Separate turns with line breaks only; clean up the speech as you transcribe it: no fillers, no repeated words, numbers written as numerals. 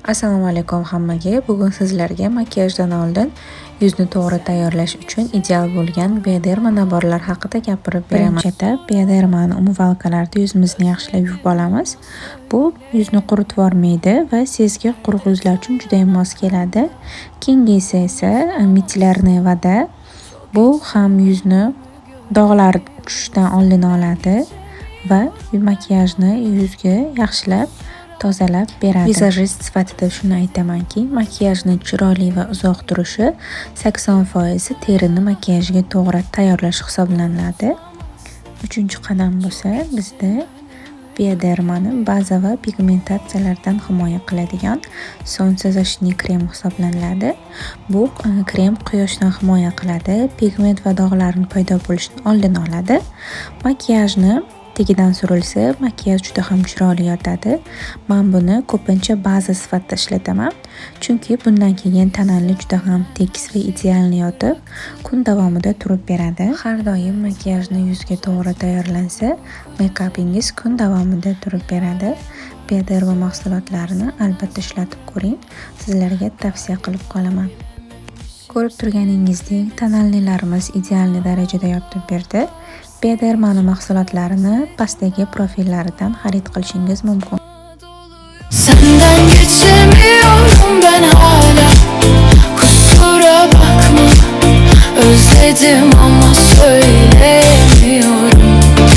Assalomu alaykum hammaga. Bugun sizlarga makiyajdan oldin yuzni to'g'ri tayyorlash uchun ideal bo'lgan Bioderma naborlar haqida gapirib beraman. Birinchi etap Biodermani umvalkalarda yuzimizni yaxshilab yuvib olamiz. Bu yuzni quritib yormaydi va sezgi quruq yuzlar uchun juda ham mos keladi. Keyingisi esa Micellar Nevada. Bu ham yuzni dog'lar tushishdan oldini oladi va makiyajni yuzga yaxshilab tozalab beradi. Vizajist sifatida shuni aytamanki, makiyajni chiroyli va uzoq turishi 80% terini makiyajga to'g'ri tayyorlash hisoblanadi. Uchinchi qadam bo'lsa, bizda Biodermani baza va pigmentatsiyalardan himoya qiladigan солнцезащитный krem hisoblanadi. Bu krem quyoshdan himoya qiladi, pigment va dog'larning paydo bo'lishining oldini oladi. Makiyajni tagidan surilsa, makiyaj juda ham chiroyli yotadi. Men buni ko'pincha baza sifatida ishlataman, chunki bundan keyin tanali juda ham tekis va idealni yotib, kun davomida turib beradi. Har doim makiyajni yuzga to'g'ri tayyorlansa, meykapingiz kun davomida turib beradi. Bioderma mahsulotlarini albatta ishlatib ko'ring. Sizlarga tavsiya qilib qolaman. Ko'rib turganingizdek, tanallilarimiz idealni darajada yotib berdi. Biodermani mahsulotlarini pastdagi profillaridan xarid qilishingiz mumkin.
Senden geçemiyorum ben hala. Kusura bakma, özledim